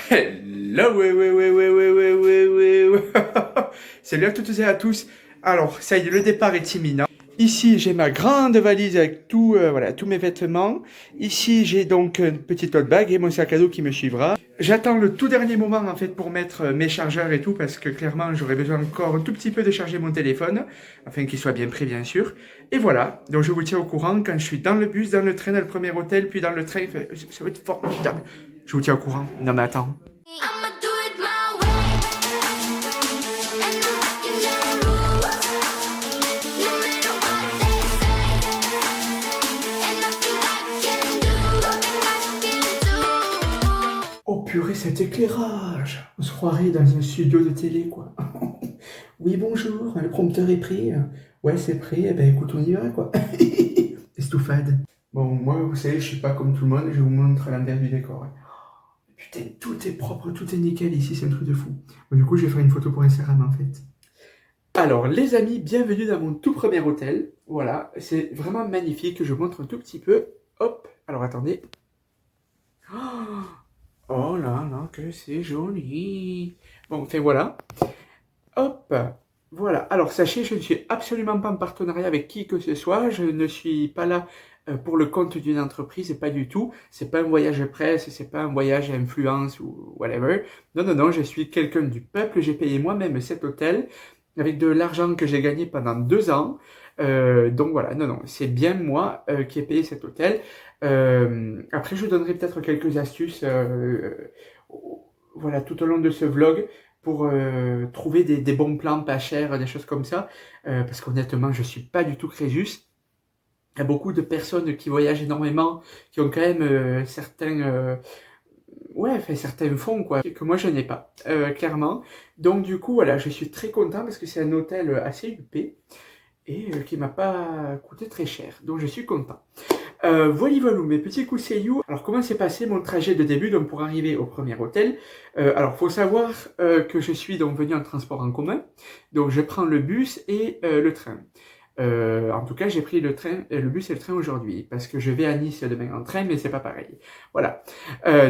Hello, ouais. Salut à toutes et à tous. Alors, ça y est, le départ est imminent. Ici, j'ai ma grande valise avec tout, voilà, tous mes vêtements. Ici, j'ai donc une petite tote bag et mon sac à dos qui me suivra. J'attends le tout dernier moment, en fait, pour mettre mes chargeurs et tout, parce que clairement, j'aurais besoin encore un tout petit peu de charger mon téléphone, afin qu'il soit bien pris, bien sûr. Et voilà. Donc, je vous tiens au courant quand je suis dans le bus, dans le train, dans le premier hôtel, puis dans le train. Ça va être formidable. Je vous tiens au courant. Non, mais attends. I'ma do it my way, and I'm breaking the rules. No matter what they say, and nothing I can do. Oh purée, cet éclairage! On se croirait dans un studio de télé, quoi. Oui, bonjour, le prompteur est prêt. Ouais, c'est prêt. Eh ben écoute, on y va, quoi. Estoufade. Bon, moi, vous savez, je suis pas comme tout le monde, je vous montre l'envers du décor. Putain, tout est propre, tout est nickel ici, c'est un truc de fou. Bon, du coup, je vais faire une photo pour Instagram, en fait. Alors, les amis, bienvenue dans mon tout premier hôtel. Voilà, c'est vraiment magnifique. Je vous montre un tout petit peu. Hop, alors attendez. Oh là là, que c'est joli. Bon, enfin voilà. Hop, voilà. Alors sachez, je ne suis absolument pas en partenariat avec qui que ce soit. Je ne suis pas là pour le compte d'une entreprise, pas du tout. C'est pas un voyage presse, c'est pas un voyage influence ou whatever. Non, non, non, je suis quelqu'un du peuple. J'ai payé moi-même cet hôtel avec de l'argent que j'ai gagné pendant 2 ans. Donc voilà, non, non, c'est bien moi qui ai payé cet hôtel. Après, je vous donnerai peut-être quelques astuces voilà, tout au long de ce vlog pour trouver des bons plans pas chers, des choses comme ça. Parce qu'honnêtement, je suis pas du tout Crésus. Il y a beaucoup de personnes qui voyagent énormément, qui ont quand même ouais, enfin, certains fonds, quoi, que moi je n'ai pas, clairement. Donc du coup, voilà, je suis très content parce que c'est un hôtel assez huppé et qui m'a pas coûté très cher. Donc je suis content. Voilà, mes petits coups you. Alors, comment s'est passé mon trajet de début donc pour arriver au premier hôtel? Alors, faut savoir que je suis donc venu en transport en commun. Donc, je prends le bus et le train. En tout cas, j'ai pris le train, le bus et le train aujourd'hui parce que je vais à Nice demain en train, mais c'est pas pareil. Voilà.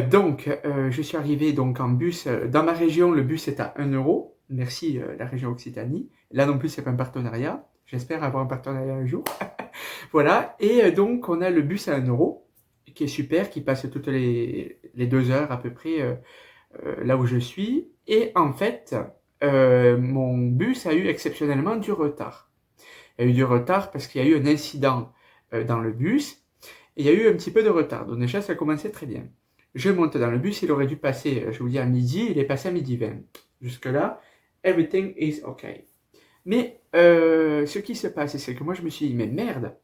Donc, je suis arrivé donc en bus. Dans ma région, le bus est à 1 euro. Merci la région Occitanie. Là non plus, c'est pas un partenariat. J'espère avoir un partenariat un jour. Voilà, et donc on a le bus à 1 euro, qui est super, qui passe toutes les 2 heures à peu près là où je suis. Et en fait, mon bus a eu exceptionnellement du retard. Il y a eu du retard parce qu'il y a eu un incident dans le bus, et il y a eu un petit peu de retard. Donc déjà, ça commençait très bien. Je monte dans le bus, il aurait dû passer, je vous dis, à midi, il est passé à midi 20. Jusque-là, everything is okay. Mais ce qui se passe, c'est que moi je me suis dit, mais merde,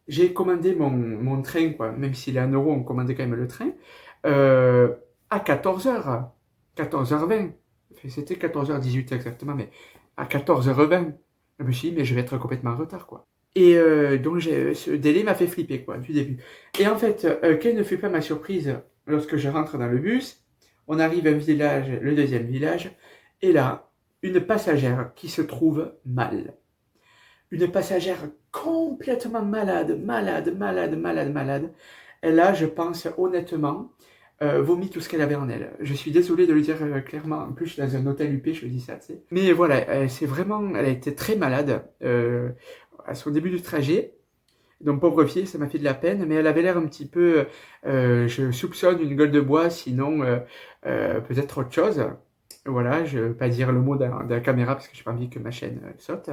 j'ai commandé mon train, quoi, même s'il est à 1 euro, on commandait quand même le train, à 14h, 14h20. C'était 14h18 exactement, mais à 14h20. Je me suis dit, mais je vais être complètement en retard, quoi. Et donc ce délai m'a fait flipper, quoi, du début. Et en fait, quelle ne fut pas ma surprise lorsque je rentre dans le bus, on arrive à un village, le deuxième village, et là, une passagère qui se trouve mal. Une passagère complètement malade. Elle a, je pense, honnêtement, vomi tout ce qu'elle avait en elle. Je suis désolé de le dire clairement. En plus, je suis dans un hôtel UP, je dis ça, tu sais. Mais voilà, elle a été très malade à son début du trajet. Donc, pauvre fille, ça m'a fait de la peine, mais elle avait l'air un petit peu, je soupçonne une gueule de bois, sinon peut-être autre chose. Voilà, je ne veux pas dire le mot de la caméra parce que j'ai pas envie que ma chaîne saute.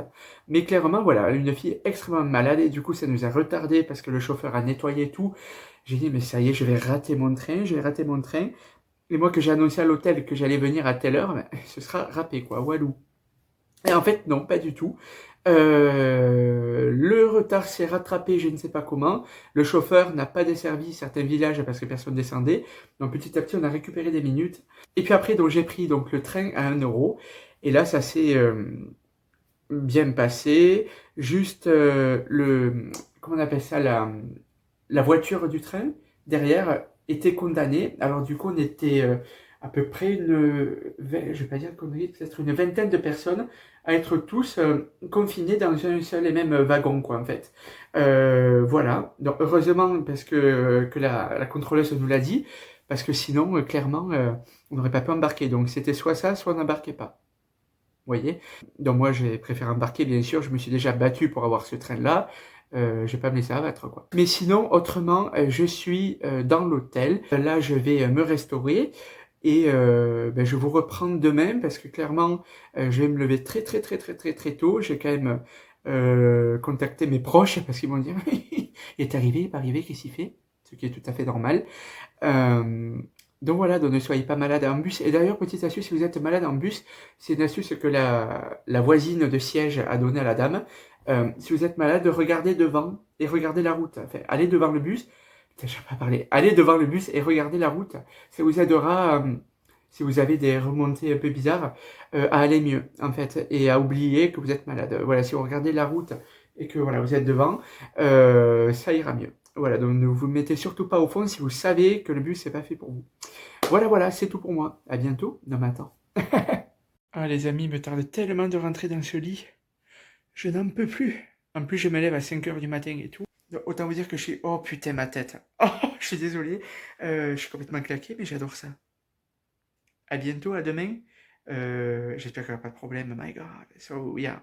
Mais clairement, voilà, une fille extrêmement malade et du coup, ça nous a retardé parce que le chauffeur a nettoyé tout. J'ai dit, mais ça y est, je vais rater mon train, je vais rater mon train. Et moi, que j'ai annoncé à l'hôtel que j'allais venir à telle heure, ben, ce sera râpé, quoi, walou. Et en fait, non, pas du tout. Le retard s'est rattrapé, je ne sais pas comment. Le chauffeur n'a pas desservi certains villages parce que personne descendait. Donc petit à petit, on a récupéré des minutes. Et puis après, donc j'ai pris donc le train à 1 euro. Et là, ça s'est bien passé. Juste comment on appelle ça, la voiture du train derrière était condamnée. Alors du coup, on était à peu près je vais pas dire connerie, peut-être une vingtaine de personnes à être tous confinés dans un seul et même wagon, quoi, en fait. Voilà. Donc heureusement, parce que la contrôleuse nous l'a dit, parce que sinon, clairement, on n'aurait pas pu embarquer. Donc c'était soit ça, soit on n'embarquait pas. Vous voyez? Donc moi, j'ai préféré embarquer, bien sûr. Je me suis déjà battu pour avoir ce train-là. Je vais pas me laisser abattre, quoi. Mais sinon, autrement, je suis dans l'hôtel. Là, je vais me restaurer. Et je vous reprends demain parce que clairement, je vais me lever très très très très très très tôt. J'ai quand même contacté mes proches parce qu'ils vont dire il est arrivé, il n'est pas arrivé, qu'est-ce qu'il fait? Ce qui est tout à fait normal. Donc voilà, donc ne soyez pas malade en bus. Et d'ailleurs, petite astuce, si vous êtes malade en bus, c'est une astuce que la voisine de siège a donnée à la dame. Si vous êtes malade, regardez devant et regardez la route. Enfin, allez devant le bus. Putain, je n'ai pas parlé. Allez devant le bus et regardez la route. Ça vous aidera, si vous avez des remontées un peu bizarres, à aller mieux, en fait, et à oublier que vous êtes malade. Voilà, si vous regardez la route et que voilà, vous êtes devant, ça ira mieux. Voilà, donc ne vous mettez surtout pas au fond si vous savez que le bus n'est pas fait pour vous. Voilà, voilà, c'est tout pour moi. À bientôt. Non, mais attends. Ah, les amis, il me tarde tellement de rentrer dans ce lit. Je n'en peux plus. En plus, je me lève à 5h du matin et tout. Donc, autant vous dire que je suis... Oh putain, ma tête. Oh, je suis désolé. Je suis complètement claqué, mais j'adore ça. À bientôt, à demain. J'espère qu'il n'y aura pas de problème. My God. So, yeah.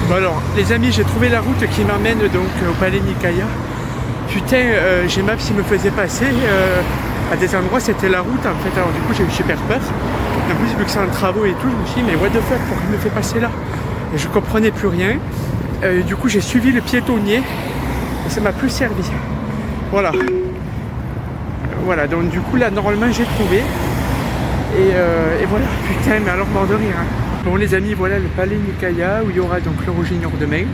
Bon alors, les amis, j'ai trouvé la route qui m'amène donc au Palais Nikaya. Putain, Gmaps il me faisait passer à des endroits, c'était la route en fait. Alors du coup, j'ai eu super peur. En plus, vu que c'est en travaux et tout, je me suis dit, mais what the fuck, pourquoi il me fait passer là? Et je comprenais plus rien. Du coup, j'ai suivi le piétonnier et ça m'a plus servi. Voilà. Voilà, donc du coup, là, normalement, j'ai trouvé. Et voilà, putain, mais alors mort de rire. Hein. Bon les amis, voilà le Palais Nikaya où il y aura donc l'Euro Junior demain.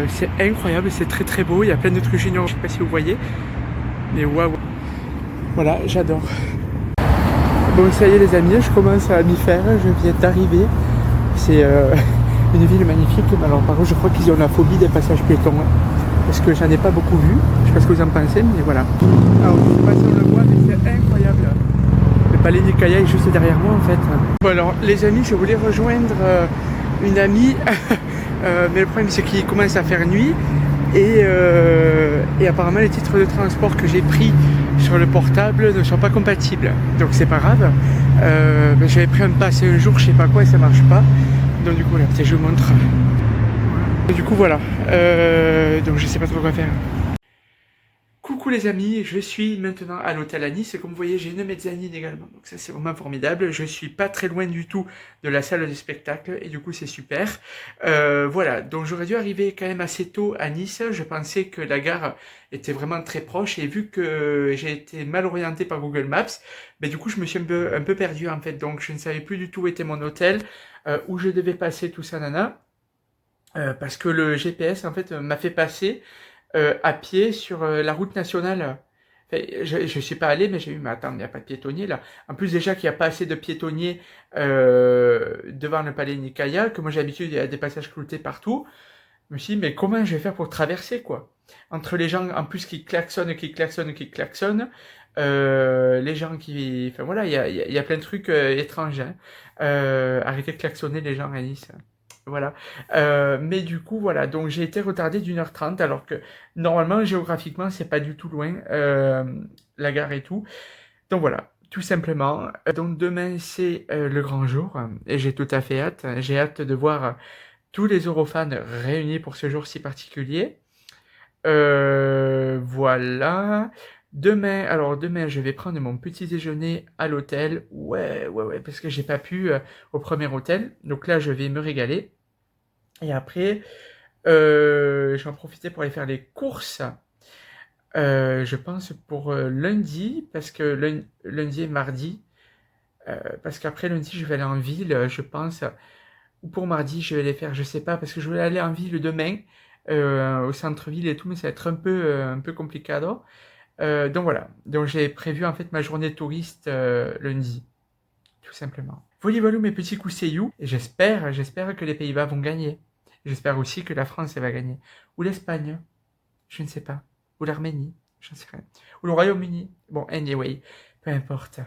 C'est incroyable, c'est très très beau, il y a plein de trucs juniors, je sais pas si vous voyez. Mais waouh. Voilà, j'adore. Bon ça y est les amis, je commence à m'y faire, je viens d'arriver. C'est une ville magnifique, mais alors par contre je crois qu'ils ont la phobie des passages piétons. Hein, parce que j'en ai pas beaucoup vu, je sais pas ce que vous en pensez, mais voilà. Alors je sais pas si on le voit, mais c'est incroyable. Le Palais Nikaya est juste derrière moi en fait. Bon alors les amis, je voulais rejoindre une amie, mais le problème c'est qu'il commence à faire nuit et apparemment les titres de transport que j'ai pris sur le portable ne sont pas compatibles. Donc c'est pas grave. J'avais pris un pass un jour, je sais pas quoi et ça marche pas. Donc du coup là, je vous montre. Du coup voilà. Donc je sais pas trop quoi faire. Coucou les amis, je suis maintenant à l'hôtel à Nice et comme vous voyez j'ai une mezzanine également, donc ça c'est vraiment formidable, je suis pas très loin du tout de la salle de spectacle et du coup c'est super. Voilà, donc j'aurais dû arriver quand même assez tôt à Nice, je pensais que la gare était vraiment très proche et vu que j'ai été mal orienté par Google Maps, du coup je me suis un peu perdu en fait, donc je ne savais plus du tout où était mon hôtel, où je devais passer tout ça nana, parce que le GPS en fait m'a fait passer à pied sur la route nationale. Enfin, je suis pas allé, mais j'ai eu, mais attends, il n'y a pas de piétonnier là. En plus déjà qu'il n'y a pas assez de piétonniers devant le Palais Nikaya, que moi j'ai l'habitude, il y a des passages cloutés partout. Je me suis dit, mais comment je vais faire pour traverser quoi? Entre les gens en plus qui klaxonnent, les gens qui... Enfin voilà, il y a plein de trucs étranges. Hein. Arrêtez de klaxonner les gens à Nice. Voilà. Mais du coup, voilà. Donc, j'ai été retardé d'1h30 alors que normalement, géographiquement, c'est pas du tout loin, la gare et tout. Donc, voilà. Tout simplement. Donc, demain, c'est le grand jour et j'ai tout à fait hâte. J'ai hâte de voir tous les Eurofans réunis pour ce jour si particulier. Voilà. Demain, je vais prendre mon petit déjeuner à l'hôtel. Ouais, parce que j'ai pas pu au premier hôtel. Donc là, je vais me régaler. Et après, j'en profiter pour aller faire les courses. Je pense pour lundi, parce que lundi et mardi. Parce qu'après lundi, je vais aller en ville, je pense. Ou pour mardi, je vais les faire, je sais pas, parce que je vais aller en ville demain, au centre-ville et tout, mais ça va être un peu compliqué. Donc voilà, donc j'ai prévu en fait ma journée touriste lundi, tout simplement. Voilà mes petits cousseyous, et j'espère que les Pays-Bas vont gagner. J'espère aussi que la France elle va gagner. Ou l'Espagne, je ne sais pas. Ou l'Arménie, j'en sais rien. Ou le Royaume-Uni. Bon, anyway, peu importe.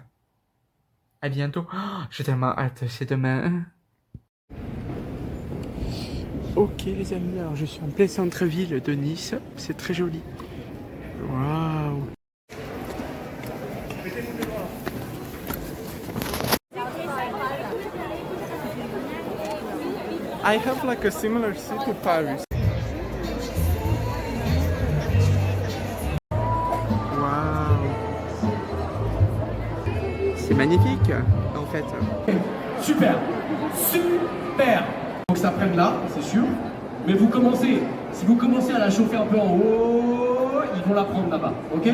À bientôt. Oh, j'ai tellement hâte, c'est demain. Ok les amis, alors je suis en plein centre-ville de Nice, c'est très joli. Waouh. I have like a similar seat to Paris. Waouh. C'est magnifique en fait. Super, super. Donc ça prenne là, c'est sûr. Mais si vous commencez à la chauffer un peu en haut, ils vont la prendre là-bas, ok?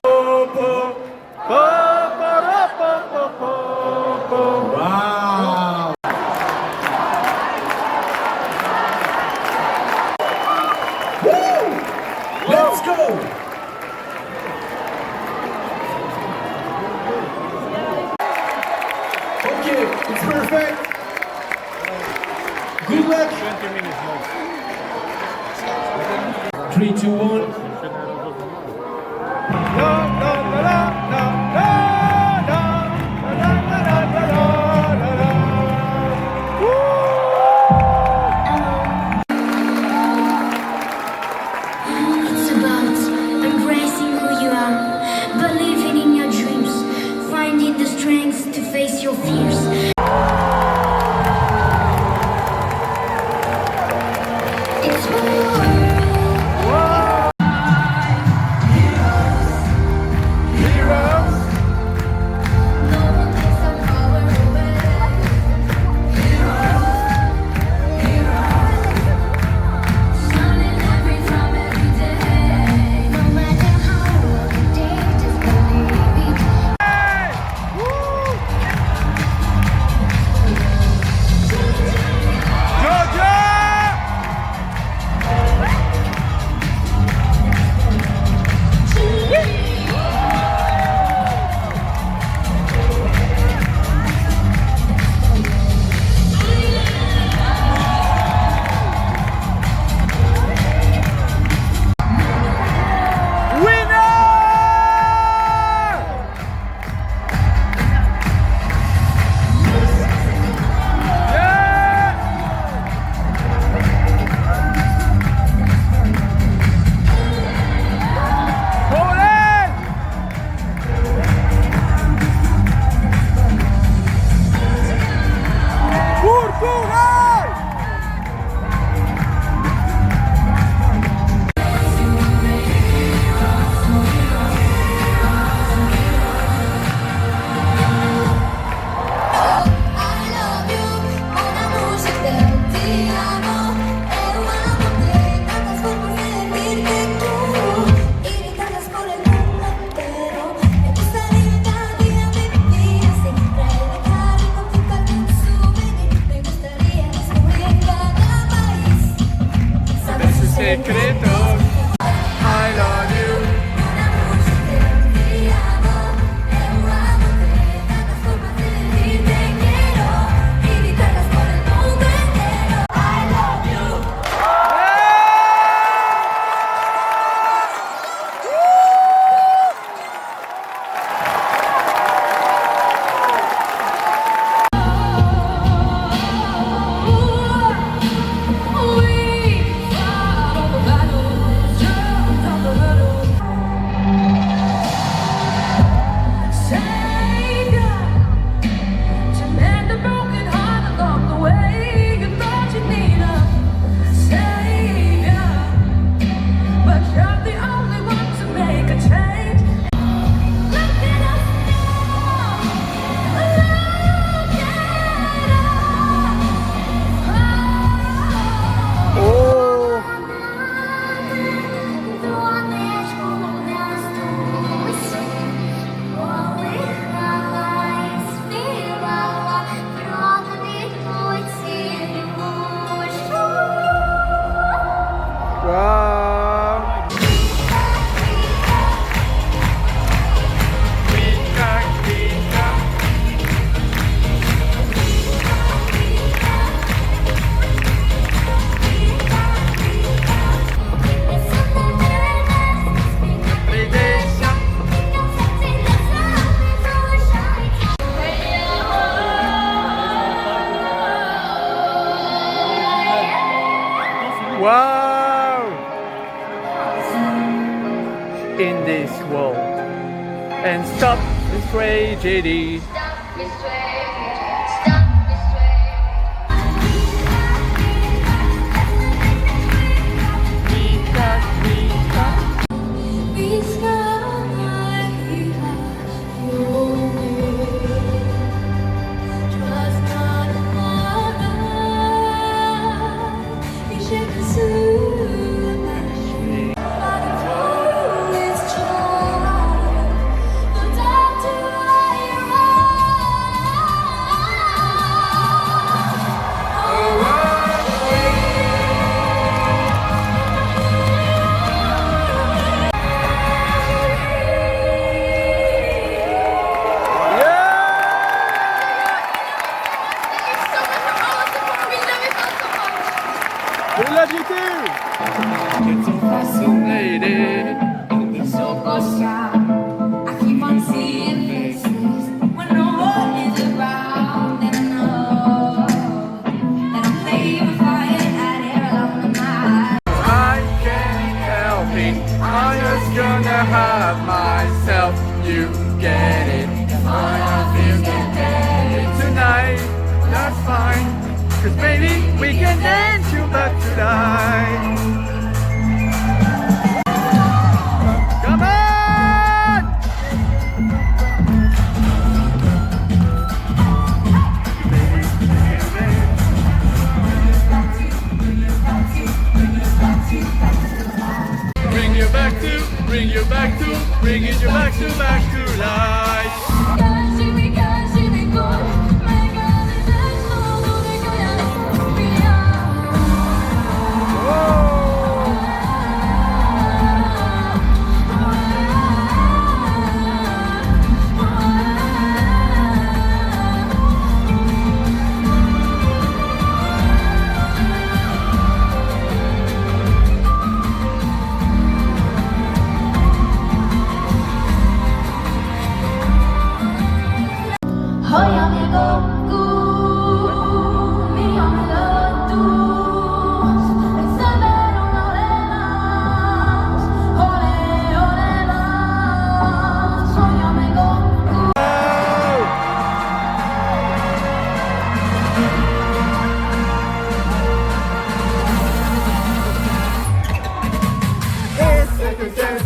Wow. Woo! Let's go! Okay, it's perfect. Good luck. 20 minutes more. 3, 2, 1. It's about embracing who you are, believing in your dreams, finding the strength to face your fears. It's more. No one takes our power away. Shining every time, every day. No matter how rough the day, just believe it. Wow! In this world. And stop this tragedy. Stop this way. Stop this way. We love you too! Get so fascinated. So close down. I keep on seeing faces when no one is around, and I know that I'm playing with fire out here alone in my I can't help it. I'm just gonna have myself. You get it. I feel it tonight. That's fine. Cause maybe we can dance you back tonight. Come on! Bring you back to, bring you back to, bringing you back to life.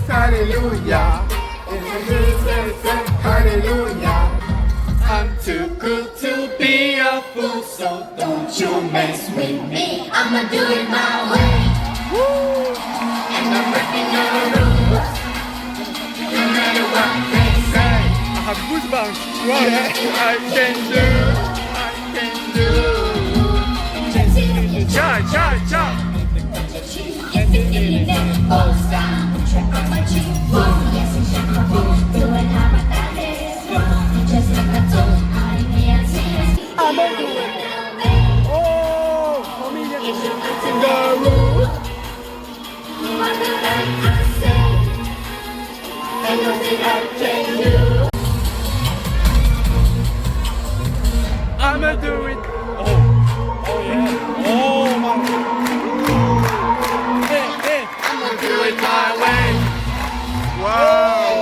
Hallelujah. Hallelujah. I'm too good to be a fool, so don't you mess with me. I'ma do it my way. And I'm breaking all the rules. No matter what they say. I have goosebumps. Wow. Yeah. I can do. Cha, cha, cha. I'ma do it. Oh yeah. Oh my. Hey, hey. I'ma do it my way. Wow.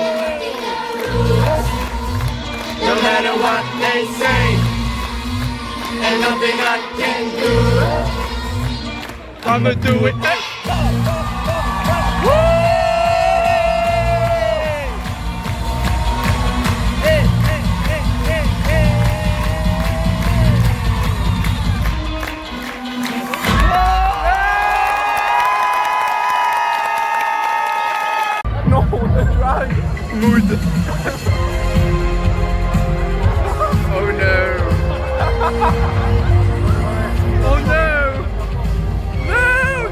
No matter what they say, ain't nothing I can do. I'ma do it. Hey. Woo! Mood. Oh no. Oh no. No,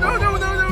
no, no, no, no.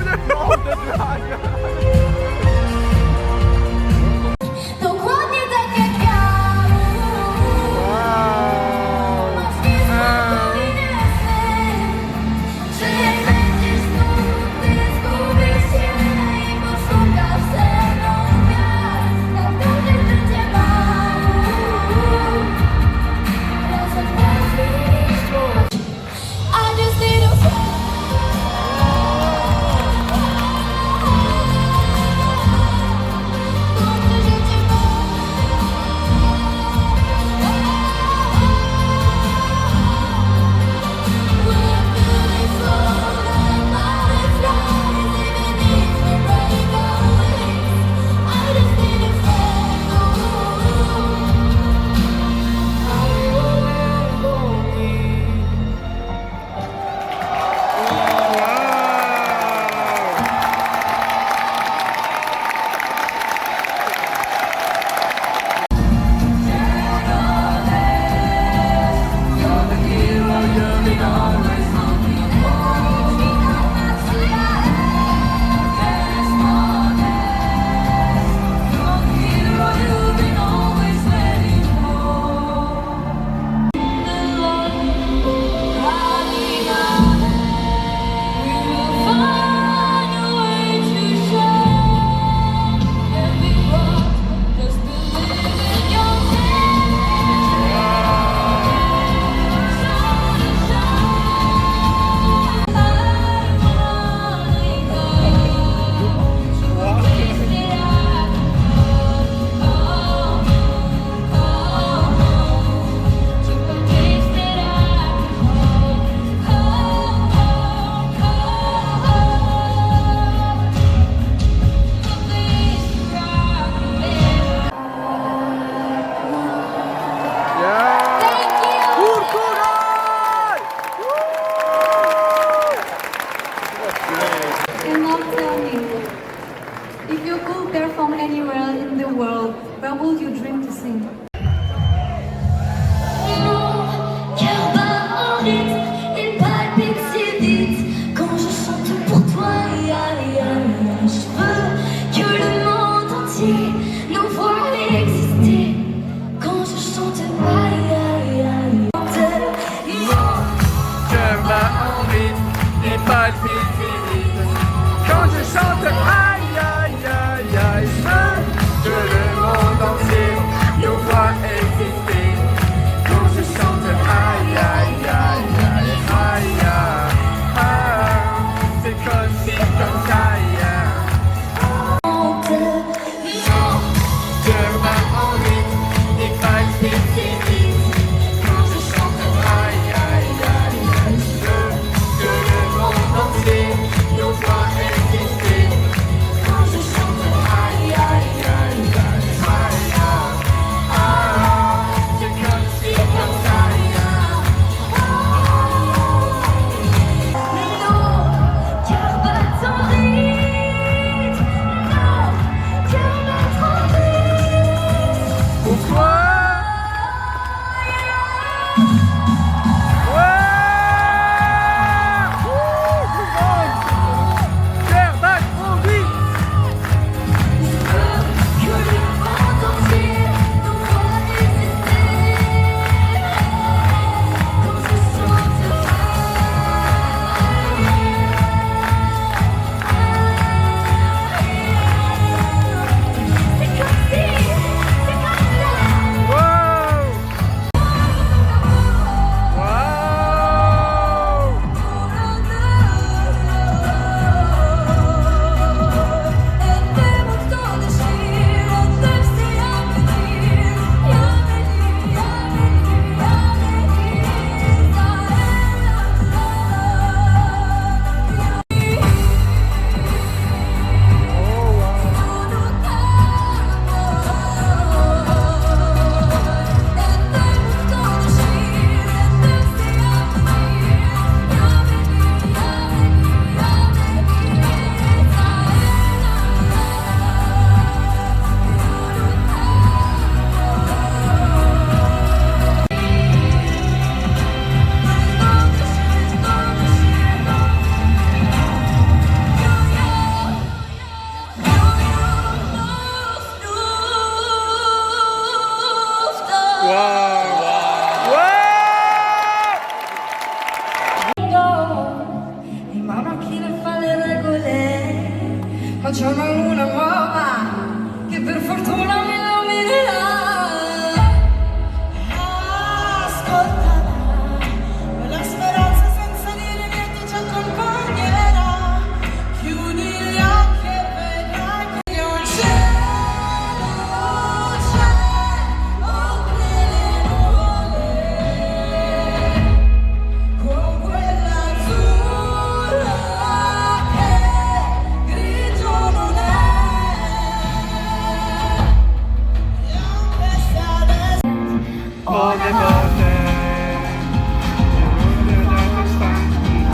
On est voté.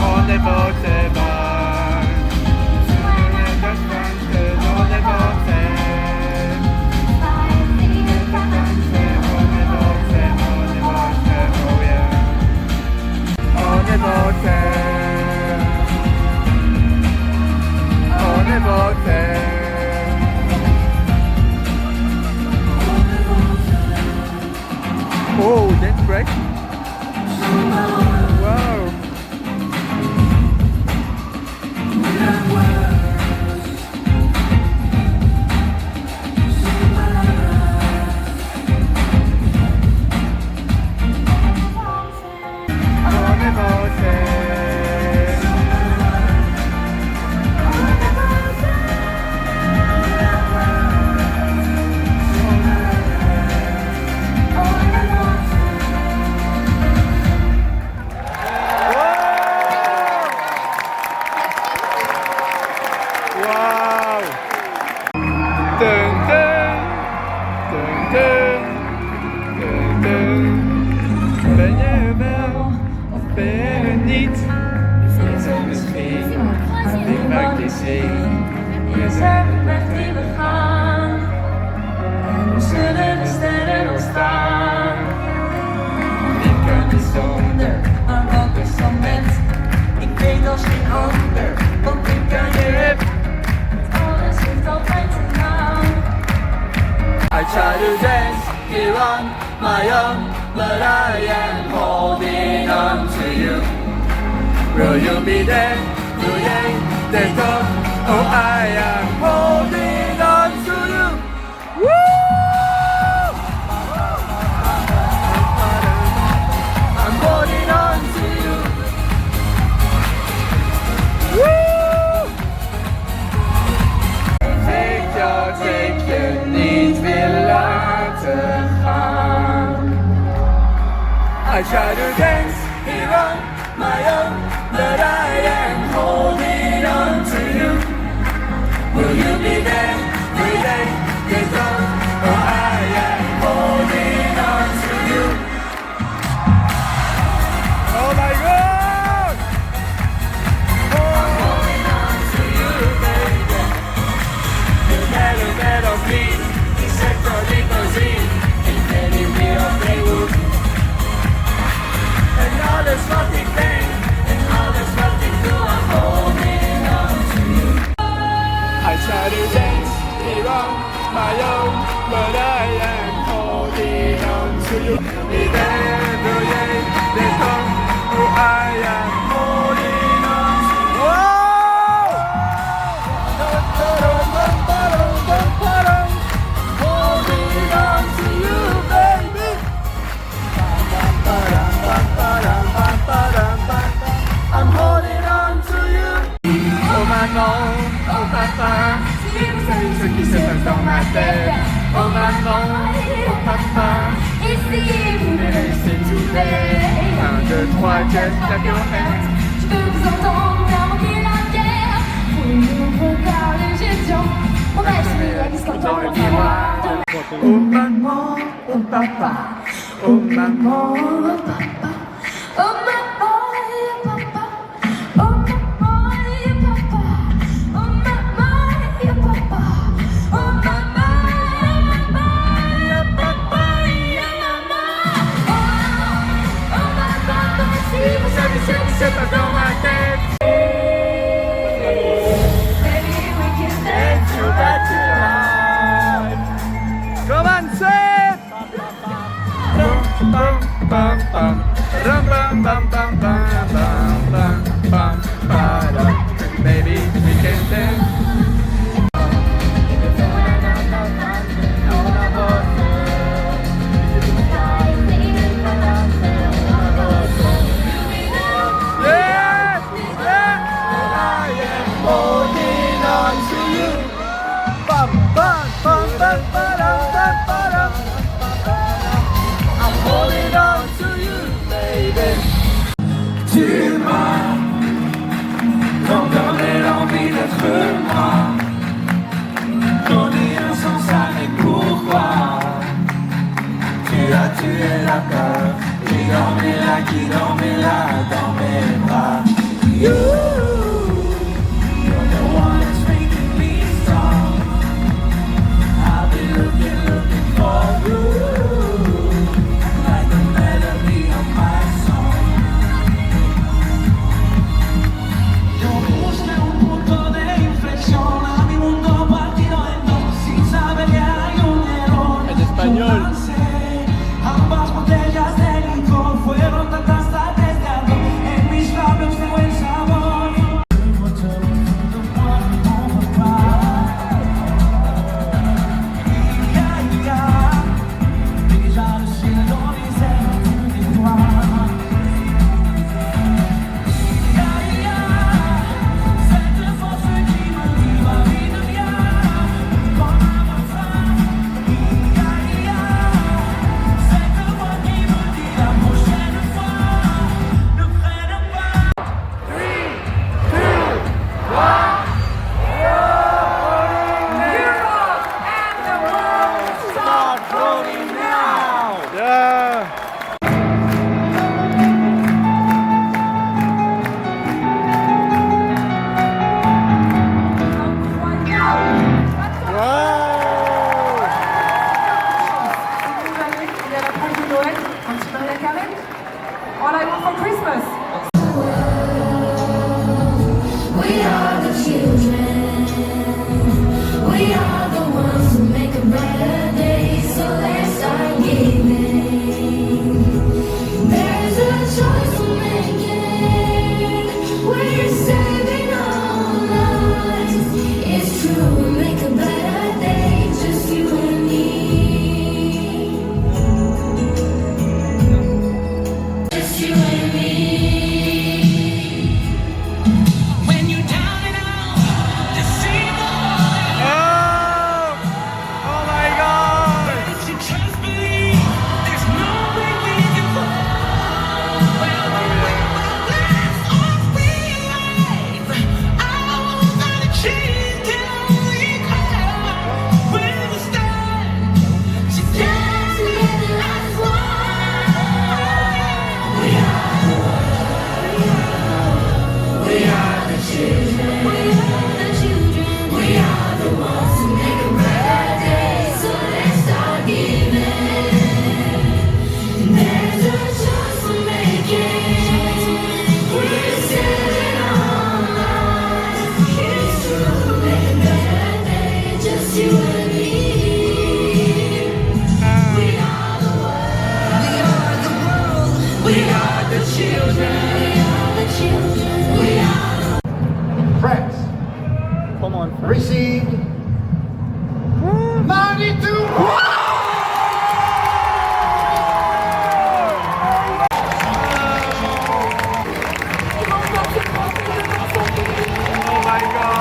On est voté. Oh, that's great. Wow. On est voté. Wow! Dun dun, dun dun, dun dun. Ben je wel of ben je niet? Je zegt misschien, ik maak je zien. Je zegt met wie we gaan. En hoe zullen de sterren ontstaan? Ik kan niet zonder, Maar wat is dan met? Ik weet als geen ander, want ik kan je hebben. Alles heeft altijd een naam. I try to dance here on my own, but I am holding on to you. Will you be there? Will you there come? Oh, I am holding on to you. Woo! I'm holding on to you. Woo! Take je niet wil laten gaan. I try to dance here on my own, but I am holding on to you. Will you be there? Will they come? Oh, I am holding on to you. Oh my God! I'm holding on to you, baby. You never met of me, except for limousine, in any real Playwood. And all this fucking thing, and all this fucking do, I'm holding on to you. I try to dance here on my own, but I am holding on to you. Be there, will they come? Oh, I am holding on to you. Whoa! Holding on to you, baby. I'm holding on to you. Oh maman, oh papa, ce qui se passe dans ma tête. Oh maman, oh papa, c'est tout bête. 1, 2, 3, just clap your hands. Je peux vous entendre inventer la guerre. Pour nous regarder, j'étais. On va essayer Dans le miroir. Oh maman, oh papa, oh maman, oh papa. Oh maman et papa, oh maman et papa, oh maman et papa, oh maman et papa et maman. Oh maman, si vous savez ce qui se passe dans ma tête. Baby, we can dance You got to life. Come on, say it. Bum bum bum bum. Rum bum bum bum bum bum bum bum ba-dum. Baby, we can dance. Yeah, yeah. I am holding on to you. Bum bum bum bum ba-dum bum ba-dum. I'm holding on to you, baby. dormez-la cœur, et dormez-la qui dormez-la dans mes bras. You, you're the one that's making me strong. I've been looking for you, like the melody of my song. Yo busqué un punto de inflexión, a mi mundo partido en dos, sin saber que hay un error. En español. Ambas botellas de licor fueron tantas tardes de ardor, en mis labios tengo el sabor. Déjà le ciel dans les airs d'étoiles. Cette force qui me dit ma vie devient comme un refrain. Cette voix qui me dit la prochaine fois ne freine pas. Il y a la page de Noël, un petit Maria Carey. All I want for Christmas. We are the children. We are the ones who make a brighter day. So let's start giving. There's a choice we're making. We're saving our lives. It's true, we'll make a better day. Just you and me. Just you and me. When you're down and out, just see the light. Oh my God! If you just believe, there's no way we can fall. Well, the world will last all real life. All that a change can only come when we stand together as one. We are the world. We are the children. We are the children. We are the ones who make a better day. So let's start giving. There's a choice we're making. We're saving our lives. It's true, make a better day. Just you and me. We are the world. We are the world. We are the children. We are the children. We are France Come on, received 92. Oh my God!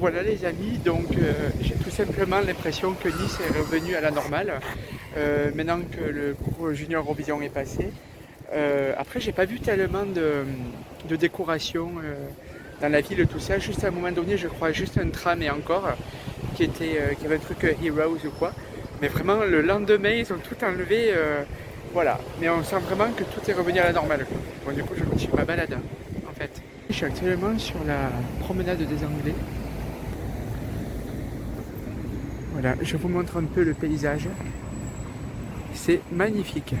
voilà les amis, donc j'ai tout simplement l'impression que Nice est revenu à la normale maintenant que le cours Junior Eurovision est passé. Après j'ai pas vu tellement de décoration dans la ville, tout ça, juste à un moment donné je crois juste un tram et encore qui avait un truc Heroes ou quoi, mais vraiment le lendemain ils ont tout enlevé, voilà, mais on sent vraiment que tout est revenu à la normale quoi. Bon, du coup je continue ma balade en fait. Je suis actuellement sur la promenade des Anglais. Voilà, je vous montre un peu le paysage. C'est magnifique.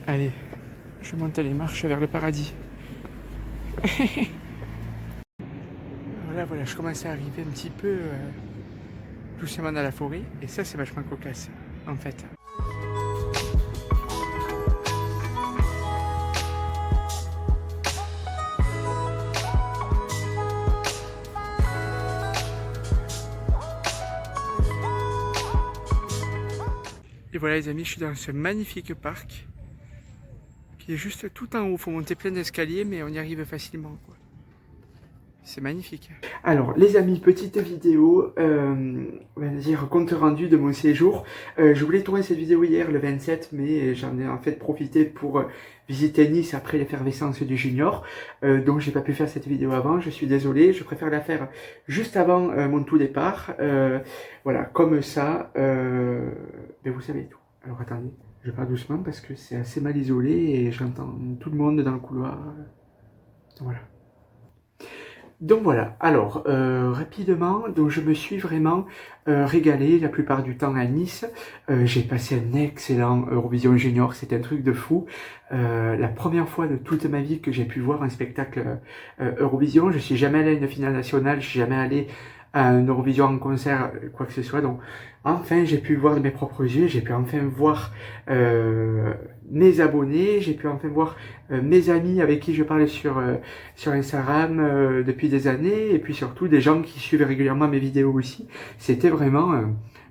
Allez, je monte les marches vers le paradis. Voilà, je commence à arriver un petit peu doucement dans la forêt. Et ça, c'est vachement cocasse, en fait. Et voilà les amis, je suis dans ce magnifique parc qui est juste tout en haut. Il faut monter plein d'escaliers, mais on y arrive facilement, quoi. C'est magnifique. Alors les amis, petite vidéo, on va dire compte rendu de mon séjour. Je voulais tourner cette vidéo hier le 27, mais j'en ai en fait profité pour visiter Nice après l'effervescence du junior. Donc j'ai pas pu faire cette vidéo avant, je suis désolé, je préfère la faire juste avant mon tout départ. Voilà, comme ça, ben vous savez tout. Alors attendez, je pars doucement parce que c'est assez mal isolé et j'entends tout le monde dans le couloir. Voilà. Donc voilà, alors rapidement, donc je me suis vraiment régalé la plupart du temps à Nice. J'ai passé un excellent Eurovision Junior, c'était un truc de fou. La première fois de toute ma vie que j'ai pu voir un spectacle Eurovision. Je suis jamais allé à une finale nationale, je suis jamais allé à un Eurovision en concert, quoi que ce soit. Donc enfin j'ai pu voir de mes propres yeux, j'ai pu enfin voir mes abonnés, j'ai pu enfin voir mes amis avec qui je parle sur Instagram depuis des années, et puis surtout des gens qui suivent régulièrement mes vidéos aussi. C'était vraiment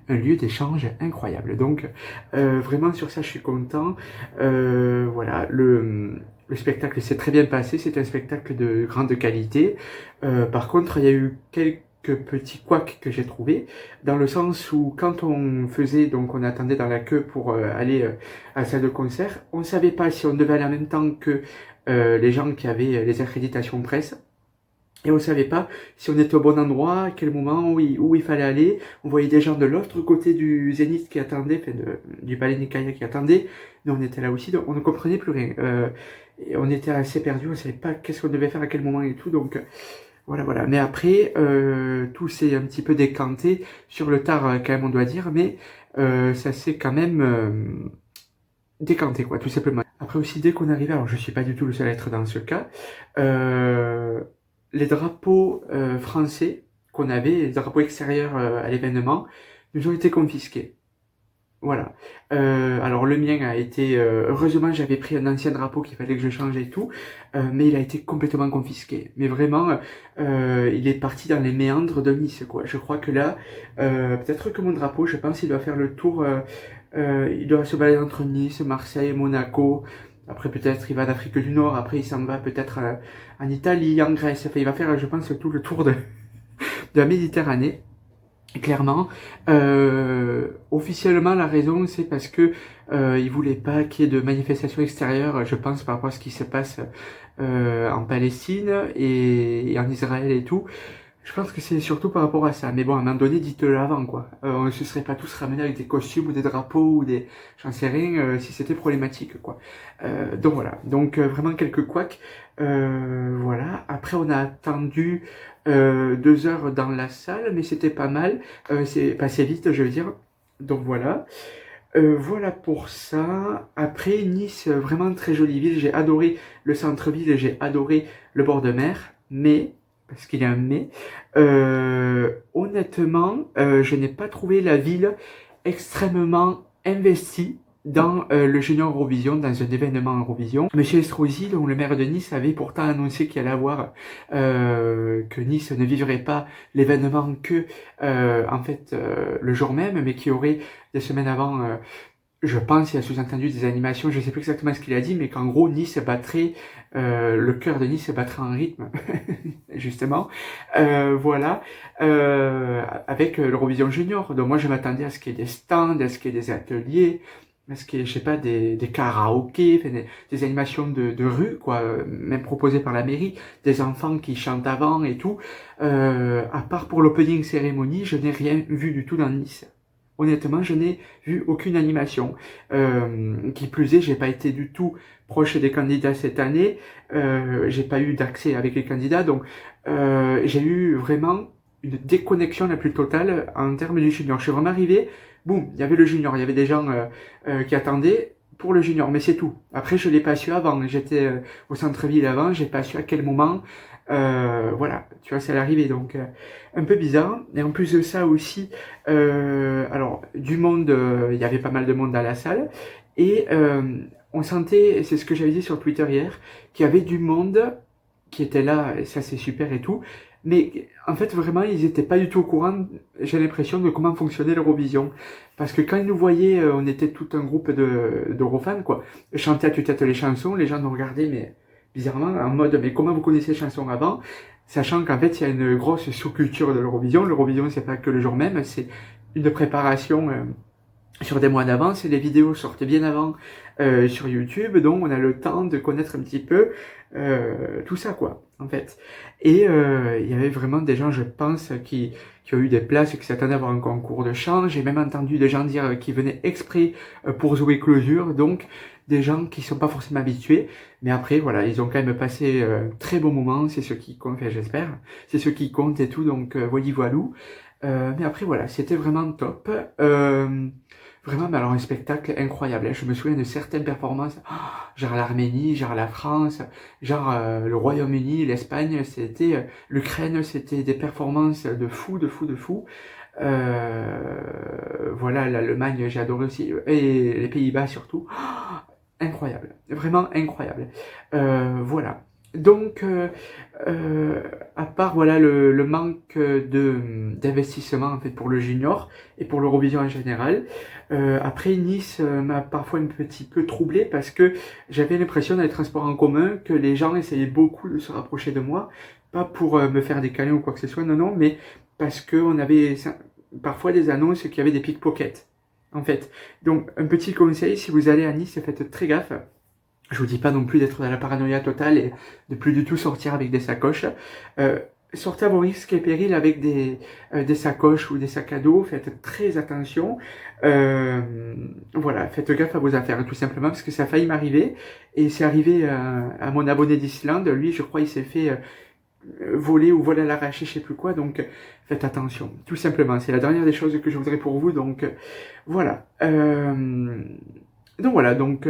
un lieu d'échange incroyable. Donc vraiment sur ça je suis content. Voilà, le spectacle s'est très bien passé, c'est un spectacle de grande qualité. Par contre il y a eu quelques petits couacs que j'ai trouvé, dans le sens où quand on faisait, donc on attendait dans la queue pour aller à la salle de concert, on ne savait pas si on devait aller en même temps que les gens qui avaient les accréditations presse, et on ne savait pas si on était au bon endroit, à quel moment, où il fallait aller. On voyait des gens de l'autre côté du Zénith qui attendaient, enfin du Palais Nicaïa qui attendaient, mais on était là aussi, donc on ne comprenait plus rien. Et on était assez perdus, on ne savait pas qu'est-ce qu'on devait faire à quel moment et tout, donc voilà. Mais après, tout s'est un petit peu décanté sur le tard, quand même, on doit dire, mais ça s'est quand même décanté, quoi, tout simplement. Après aussi, dès qu'on arrivait, alors je suis pas du tout le seul à être dans ce cas, les drapeaux français qu'on avait, les drapeaux extérieurs à l'événement, nous ont été confisqués. Voilà. Alors le mien a été... heureusement, j'avais pris un ancien drapeau qu'il fallait que je change et tout, mais il a été complètement confisqué. Mais vraiment, il est parti dans les méandres de Nice, quoi. Je crois que là, peut-être que mon drapeau, je pense, il doit faire le tour... il doit se balader entre Nice, Marseille, Monaco. Après, peut-être, il va d'Afrique du Nord. Après, il s'en va peut-être en Italie, en Grèce. Enfin, il va faire, je pense, tout le tour de la Méditerranée. Clairement, officiellement la raison c'est parce que ils voulaient pas qu'il y ait de manifestations extérieures, je pense par rapport à ce qui se passe en Palestine et en Israël et tout. Je pense que c'est surtout par rapport à ça. Mais bon, à un moment donné, dites-le avant, quoi. On ne se serait pas tous ramenés avec des costumes ou des drapeaux ou des... J'en sais rien, si c'était problématique, quoi. Donc voilà. Donc vraiment quelques couacs. Voilà. Après, on a attendu 2 heures dans la salle, mais c'était pas mal. C'est passé vite, je veux dire. Donc voilà. Voilà pour ça. Après, Nice, vraiment très jolie ville. J'ai adoré le centre-ville et j'ai adoré le bord de mer. Mais... parce qu'il y a un mais, honnêtement, je n'ai pas trouvé la ville extrêmement investie dans le Junior Eurovision, dans un événement Eurovision. Monsieur Estrosi, dont le maire de Nice, avait pourtant annoncé qu'il allait avoir que Nice ne vivrait pas l'événement que le jour même, mais qu'il y aurait des semaines avant, je pense, il a sous-entendu des animations, je sais plus exactement ce qu'il a dit, mais qu'en gros Nice battrait, le cœur de Nice battrait en rythme, justement, voilà, avec l'Eurovision Junior. Donc moi je m'attendais à ce qu'il y ait des stands, à ce qu'il y ait des ateliers, est-ce qu'il y a, je sais pas, des karaokés, enfin, des animations de rue, quoi, même proposées par la mairie, des enfants qui chantent avant et tout. À part pour l'opening cérémonie, je n'ai rien vu du tout dans Nice. Honnêtement, je n'ai vu aucune animation. Qui plus est, j'ai pas été du tout proche des candidats cette année. J'ai pas eu d'accès avec les candidats, donc j'ai eu vraiment une déconnexion la plus totale en termes du junior. Je suis vraiment arrivé, boum, il y avait le junior, il y avait des gens qui attendaient pour le junior, mais c'est tout. Après, je l'ai pas su avant. J'étais au centre-ville avant, j'ai pas su à quel moment. Voilà, tu vois, c'est l'arrivée, donc un peu bizarre. Et en plus de ça aussi, alors du monde, il y avait pas mal de monde dans la salle, et on sentait, c'est ce que j'avais dit sur Twitter hier, qu'il y avait du monde qui était là, et ça c'est super et tout, mais en fait vraiment ils étaient pas du tout au courant, j'ai l'impression, de comment fonctionnait l'Eurovision, parce que quand ils nous voyaient, on était tout un groupe d'Eurofans, quoi, chanter à tue-tête les chansons, les gens nous regardaient, mais bizarrement, en mode, mais comment vous connaissez les chansons avant? Sachant qu'en fait, il y a une grosse sous-culture de l'Eurovision. L'Eurovision, c'est pas que le jour même, c'est une préparation sur des mois d'avance, et les vidéos sortent bien avant sur YouTube, donc on a le temps de connaître un petit peu tout ça, quoi, en fait. Et il y avait vraiment des gens, je pense, qui ont eu des places, qui s'attendaient à avoir un concours de chant. J'ai même entendu des gens dire qu'ils venaient exprès pour jouer closure, donc des gens qui sont pas forcément habitués, mais après voilà, ils ont quand même passé très bon moment, c'est ce qui compte, enfin, j'espère, c'est ce qui compte et tout, donc voilou. Mais après voilà, c'était vraiment top. Vraiment, mais alors un spectacle incroyable. Je me souviens de certaines performances, genre l'Arménie, genre la France, genre le Royaume-Uni, l'Espagne, c'était l'Ukraine, c'était des performances de fou. Voilà, l'Allemagne, j'ai adoré aussi, et les Pays-Bas surtout. Incroyable, vraiment incroyable. Voilà. Donc, à part voilà le manque d'investissement en fait pour le junior et pour l'Eurovision en général, après Nice m'a parfois un petit peu troublé parce que j'avais l'impression dans les transports en commun que les gens essayaient beaucoup de se rapprocher de moi, pas pour me faire des câlins ou quoi que ce soit, non, mais parce que on avait parfois des annonces qu'il y avait des pickpockets. En fait, donc un petit conseil, si vous allez à Nice, faites très gaffe. Je vous dis pas non plus d'être dans la paranoïa totale et de plus du tout sortir avec des sacoches. Sortez à vos risques et périls avec des sacoches ou des sacs à dos. Faites très attention. Voilà, faites gaffe à vos affaires, tout simplement, parce que ça a failli m'arriver. Et c'est arrivé à mon abonné d'Islande. Lui, je crois, il s'est fait voler ou voler à l'arraché, je sais plus quoi, donc faites attention, tout simplement, c'est la dernière des choses que je voudrais pour vous, donc voilà. Donc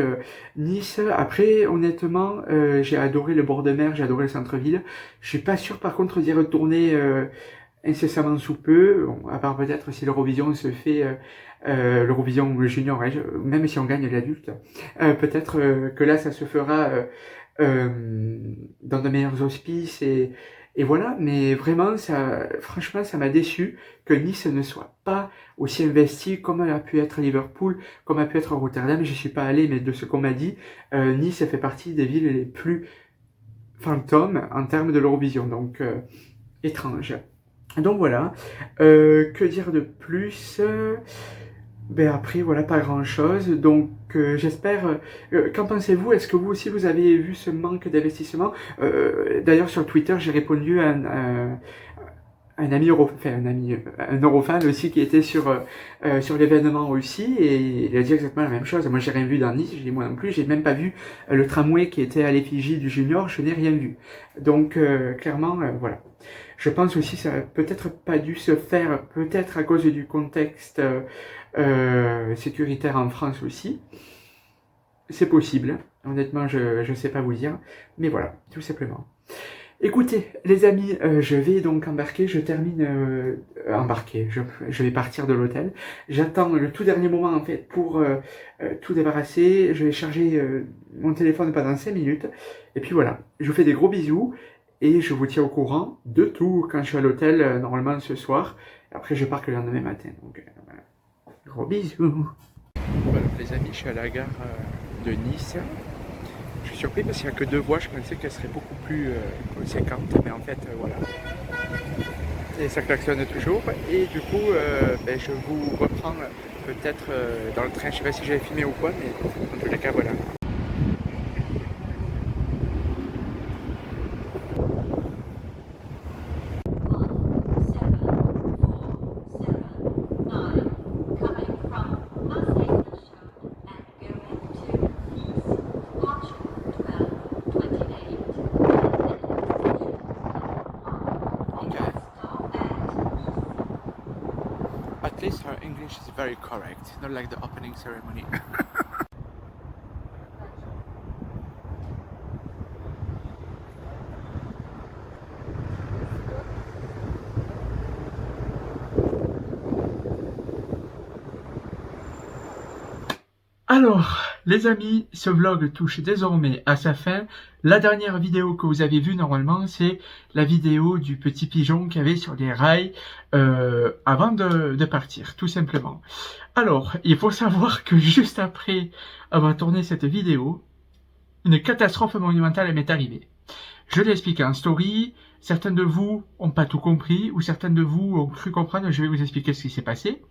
Nice, après honnêtement, j'ai adoré le bord de mer, j'ai adoré le centre-ville, je suis pas sûr par contre d'y retourner incessamment sous peu, bon, à part peut-être si l'Eurovision se fait, l'Eurovision junior, hein, même si on gagne l'adulte, peut-être que là ça se fera dans de meilleurs auspices et voilà, mais vraiment franchement ça m'a déçu que Nice ne soit pas aussi investi comme a pu être Liverpool, comme a pu être Rotterdam. Je suis pas allé, mais de ce qu'on m'a dit, Nice fait partie des villes les plus fantômes en termes de l'Eurovision, donc étrange. Donc voilà, que dire de plus? Ben après, voilà, pas grand-chose. Donc, j'espère... qu'en pensez-vous? Est-ce que vous aussi, vous avez vu ce manque d'investissement? D'ailleurs, sur Twitter, j'ai répondu à un ami un Eurofan aussi qui était sur l'événement aussi, et il a dit exactement la même chose. Moi, j'ai rien vu dans Nice, j'ai dit moi non plus, j'ai même pas vu le tramway qui était à l'effigie du junior, je n'ai rien vu. Donc, clairement, voilà. Je pense aussi que ça n'a peut-être pas dû se faire, peut-être à cause du contexte sécuritaire en France aussi. C'est possible, honnêtement je sais pas vous dire, mais voilà, tout simplement. Écoutez, les amis, je vais donc embarquer, je termine je vais partir de l'hôtel. J'attends le tout dernier moment en fait pour tout débarrasser. Je vais charger mon téléphone pendant 5 minutes. Et puis voilà, je vous fais des gros bisous et je vous tiens au courant de tout quand je suis à l'hôtel, normalement ce soir. Après, je pars que le lendemain matin. Donc voilà, gros bisous. Voilà, les amis, je suis à la gare de Nice. Je suis surpris parce qu'il n'y a que 2 voies, je pensais qu'elles seraient beaucoup plus conséquentes, mais en fait voilà. Et ça klaxonne toujours, et du coup je vous reprends peut-être dans le train, je sais pas si j'avais filmé ou quoi, mais en tous les cas voilà. At least her English is very correct, not like the opening ceremony. Alors, les amis, ce vlog touche désormais à sa fin. La dernière vidéo que vous avez vue normalement, c'est la vidéo du petit pigeon qu'il y avait sur les rails avant de partir, tout simplement. Alors, il faut savoir que juste après avoir tourné cette vidéo, une catastrophe monumentale m'est arrivée. Je l'ai expliqué en story, certains de vous n'ont pas tout compris, ou certains de vous ont cru comprendre, je vais vous expliquer ce qui s'est passé.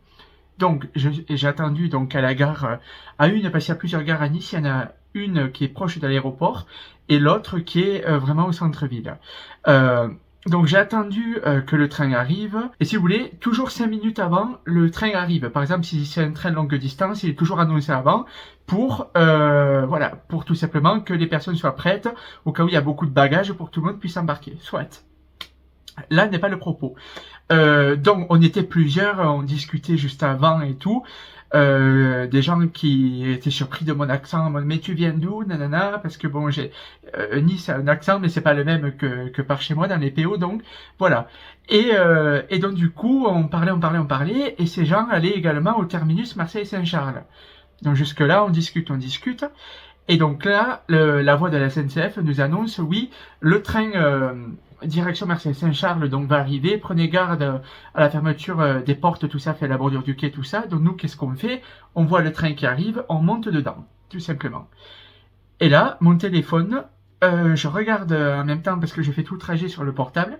Donc, j'ai attendu donc à la gare, à une, parce qu'il y a plusieurs gares à Nice, il y en a une qui est proche de l'aéroport, et l'autre qui est vraiment au centre-ville. Donc j'ai attendu que le train arrive, et si vous voulez, toujours 5 minutes avant, le train arrive. Par exemple, si c'est un train longue distance, il est toujours annoncé avant, pour voilà, pour tout simplement que les personnes soient prêtes, au cas où il y a beaucoup de bagages, pour que tout le monde puisse embarquer. Soit. Là n'est pas le propos. Donc on était plusieurs, on discutait juste avant et tout. Des gens qui étaient surpris de mon accent, en mode mais tu viens d'où, nanana, parce que bon, j'ai Nice a un accent, mais c'est pas le même que par chez moi dans les PO, donc voilà. Et donc du coup, on parlait, et ces gens allaient également au terminus Marseille-Saint-Charles. Donc jusque là, on discute. Et donc là, la voix de la SNCF nous annonce, oui, le train direction Marseille-Saint-Charles donc va arriver, prenez garde à la fermeture des portes, tout ça, fait la bordure du quai, tout ça. Donc nous, qu'est-ce qu'on fait? On voit le train qui arrive, on monte dedans, tout simplement. Et là, mon téléphone, je regarde en même temps parce que j'ai fait tout le trajet sur le portable.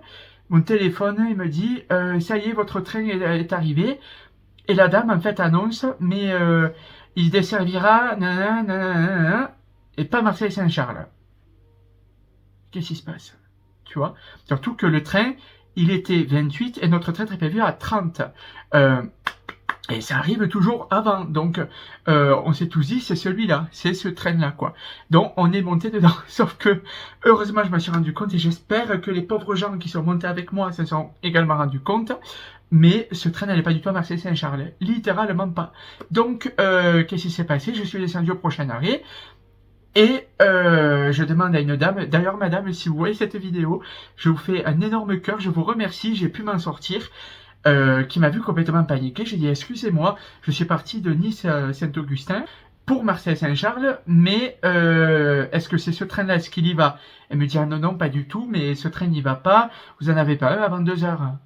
Mon téléphone, il me dit, ça y est, votre train est arrivé. Et la dame, en fait, annonce, mais il desservira, nanana, et pas Marseille-Saint-Charles. Qu'est-ce qui se passe? Tu vois, surtout que le train, il était 28 et notre train est prévu à 30. Et ça arrive toujours avant. Donc, on s'est tous dit, c'est celui-là, c'est ce train-là, quoi. Donc, on est monté dedans. Sauf que, heureusement, je me suis rendu compte et j'espère que les pauvres gens qui sont montés avec moi se sont également rendus compte. Mais ce train n'allait pas du tout à Marseille-Saint-Charles. Littéralement pas. Donc, qu'est-ce qui s'est passé? Je suis descendu au prochain arrêt. Et je demande à une dame, d'ailleurs madame, si vous voyez cette vidéo, je vous fais un énorme cœur, je vous remercie, j'ai pu m'en sortir, qui m'a vu complètement paniquer. J'ai dit excusez-moi, je suis parti de Nice à Saint-Augustin pour Marseille-Saint-Charles, mais est-ce que c'est ce train-là, est-ce qu'il y va? Elle me dit ah, non, non, pas du tout, mais ce train n'y va pas, vous en avez pas un avant 2 heures.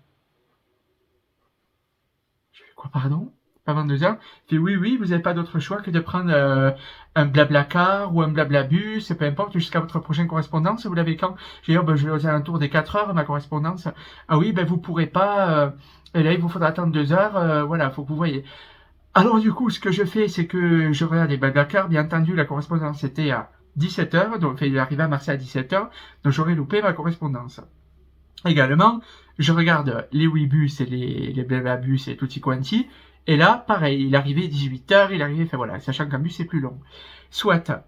Je fais quoi, pardon? Avant 2 heures, il fait oui, vous n'avez pas d'autre choix que de prendre un blablacar ou un blablabus, peu importe, jusqu'à votre prochaine correspondance. Vous l'avez quand? J'ai dit, oh, ben, je vais aux alentours des 4 heures, ma correspondance. Ah oui, ben, vous pourrez pas, et là, il vous faudra attendre 2 heures, voilà, faut que vous voyez. Alors, du coup, ce que je fais, c'est que je regarde les blablacar. Bien entendu, la correspondance était à 17 heures, donc il est arrivé à Marseille à 17 heures, donc j'aurais loupé ma correspondance. Également, je regarde les Ouibus et les blablabus et tutti quanti. Et là, pareil, il arrivait 18h, il arrivait, enfin voilà, sachant qu'un bus c'est plus long. Soit,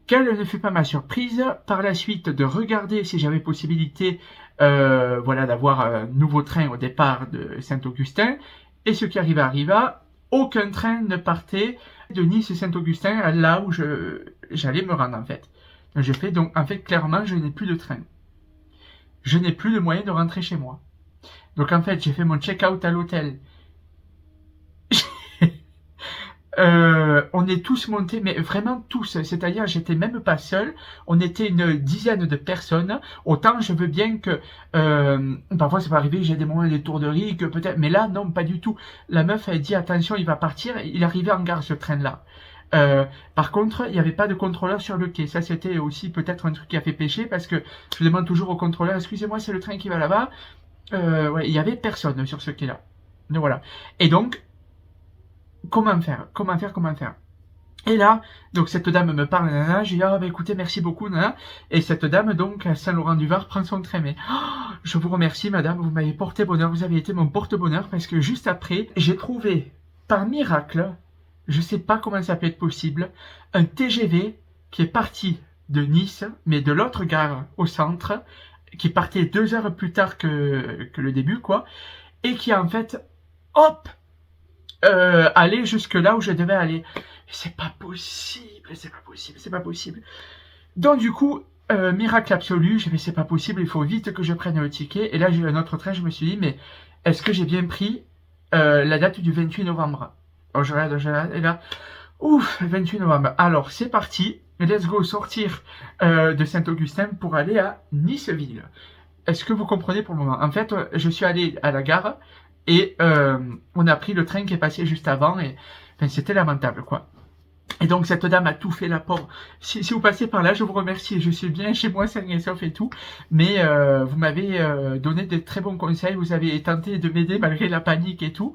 quelle ne fut pas ma surprise, par la suite, de regarder si j'avais possibilité, voilà, d'avoir un nouveau train au départ de Saint-Augustin, et ce qui arriva, aucun train ne partait de Nice Saint-Augustin là où j'allais me rendre, en fait. Donc, en fait, clairement, je n'ai plus de train. je n'ai plus de moyen de rentrer chez moi. Donc en fait, j'ai fait mon check-out à l'hôtel. On est tous montés, mais vraiment tous. C'est-à-dire, j'étais même pas seul. On était une dizaine de personnes. Autant je veux bien que parfois ça peut arriver, j'ai des moments d'étourderie, que peut-être, mais là non, pas du tout. La meuf elle dit attention, il va partir. Il arrivait en gare ce train-là. Par contre, il n'y avait pas de contrôleur sur le quai. Ça, c'était aussi peut-être un truc qui a fait pécher parce que je demande toujours au contrôleur, excusez-moi, c'est le train qui va là-bas. Ouais, il y avait personne sur ce quai-là. Donc voilà. Et donc, comment faire? Et là, donc cette dame me parle, nanana, j'ai dit, ah, bah, écoutez, merci beaucoup, nanana. Et cette dame, donc, à Saint-Laurent-du-Var, prend son train. Mais, oh, je vous remercie, madame, vous m'avez porté bonheur, vous avez été mon porte-bonheur, parce que juste après, j'ai trouvé, par miracle, je sais pas comment ça peut être possible, un TGV qui est parti de Nice, mais de l'autre gare au centre, qui partait 2 heures plus tard que le début, quoi, et qui a en fait, hop, aller jusque là où je devais aller. C'est pas possible. Donc du coup, miracle absolu, j'ai fait c'est pas possible, il faut vite que je prenne le ticket. Et là j'ai eu un autre train, je me suis dit mais est-ce que j'ai bien pris la date du 28 novembre? Alors je regarde, et là, ouf, 28 novembre. Alors c'est parti, let's go sortir de Saint-Augustin pour aller à Niceville. Est-ce que vous comprenez pour le moment? En fait, je suis allé à la gare et on a pris le train qui est passé juste avant et enfin, c'était lamentable quoi. Et donc cette dame a tout fait la pauvre. Si vous passez par là, je vous remercie. Je suis bien chez moi, sain et sauf et tout. Mais vous m'avez donné des très bons conseils. Vous avez tenté de m'aider malgré la panique et tout.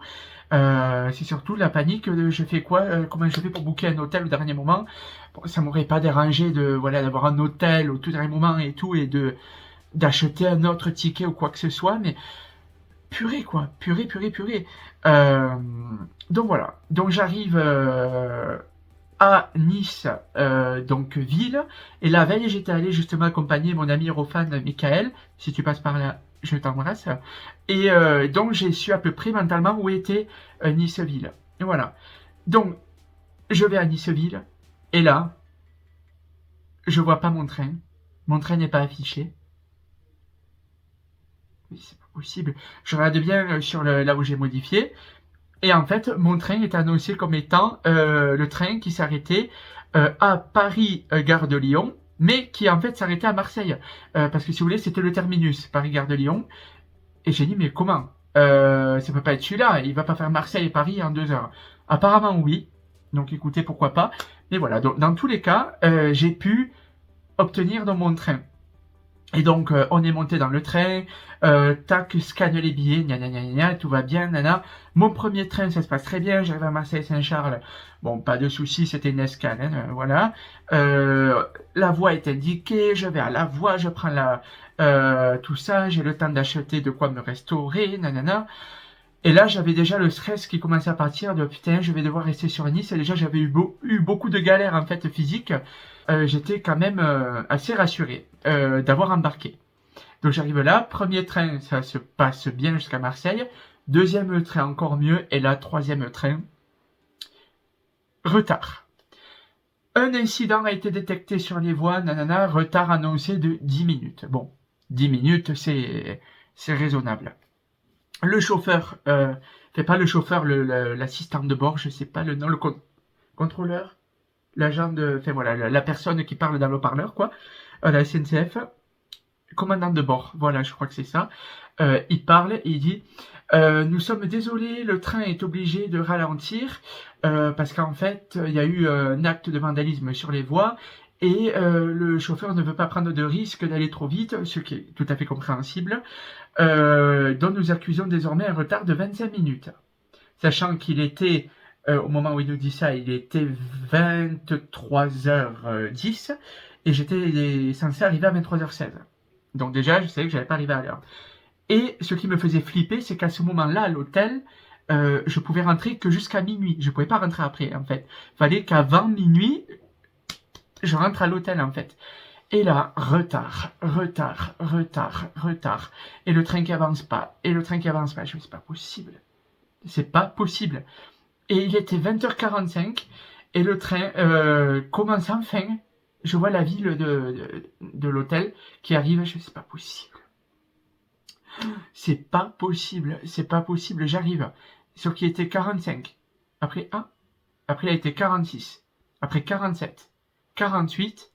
C'est surtout la panique de je fais quoi, comment je fais pour booker un hôtel au dernier moment. Bon, ça m'aurait pas dérangé de voilà d'avoir un hôtel au tout dernier moment et tout et d'acheter un autre ticket ou quoi que ce soit. Mais purée quoi, purée. Donc voilà. Donc j'arrive à Nice, donc ville, et la veille j'étais allé justement accompagner mon ami Rofan Michael, si tu passes par là, je t'embrasse, et donc j'ai su à peu près mentalement où était Nice-Ville, et voilà, donc je vais à Nice-Ville, et là, je vois pas mon train n'est pas affiché, mais c'est pas possible, je regarde bien sur là où j'ai modifié, et en fait, mon train est annoncé comme étant le train qui s'arrêtait à Paris, gare de Lyon, mais qui en fait s'arrêtait à Marseille. Parce que si vous voulez, c'était le terminus, Paris, gare de Lyon. Et j'ai dit, mais comment ça peut pas être celui-là, il va pas faire Marseille et Paris en 2 heures. Apparemment, oui. Donc écoutez, pourquoi pas. Mais voilà, donc, dans tous les cas, j'ai pu obtenir dans mon train. Et donc, on est monté dans le train, tac, scanne les billets, gna, tout va bien, nana. Mon premier train, ça se passe très bien, j'arrive à Marseille-Saint-Charles, bon, pas de soucis, c'était une escale, hein, voilà. La voie est indiquée, je vais à la voie, je prends tout ça, j'ai le temps d'acheter de quoi me restaurer, nanana. Et là, j'avais déjà le stress qui commençait à partir de putain, je vais devoir rester sur Nice. Et déjà, j'avais eu beaucoup de galères en fait physiques. J'étais quand même assez rassuré d'avoir embarqué. Donc j'arrive là, premier train, ça se passe bien jusqu'à Marseille. Deuxième train, encore mieux. Et là, troisième train, retard. Un incident a été détecté sur les voies, nanana, retard annoncé de 10 minutes. Bon, 10 minutes, c'est raisonnable. Le chauffeur, c'est pas le chauffeur, l'assistant de bord, je sais pas le nom, le contrôleur, l'agent de, enfin voilà, la personne qui parle dans le haut-parleur, quoi, la SNCF, commandant de bord, voilà, je crois que c'est ça. Il parle et il dit, nous sommes désolés, le train est obligé de ralentir, parce qu'en fait, il y a eu un acte de vandalisme sur les voies, et le chauffeur ne veut pas prendre de risque d'aller trop vite, ce qui est tout à fait compréhensible, dont nous accusons désormais un retard de 25 minutes. Sachant qu'il était, au moment où il nous dit ça, il était 23h10, et j'étais censé arriver à 23h16. Donc déjà, je savais que j'allais pas arriver à l'heure. Et ce qui me faisait flipper, c'est qu'à ce moment-là, à l'hôtel, je pouvais rentrer que jusqu'à minuit. Je pouvais pas rentrer après, en fait. Fallait qu'avant minuit, je rentre à l'hôtel, en fait. Et là, retard. Et le train qui avance pas. Je me dis, c'est pas possible. C'est pas possible. Et il était 20h45, et le train commence enfin. Je vois la ville de l'hôtel qui arrive, je dis, c'est pas possible. C'est pas possible, j'arrive. Sauf qu'il était 45. Après, après il a été 46. Après 47. 48.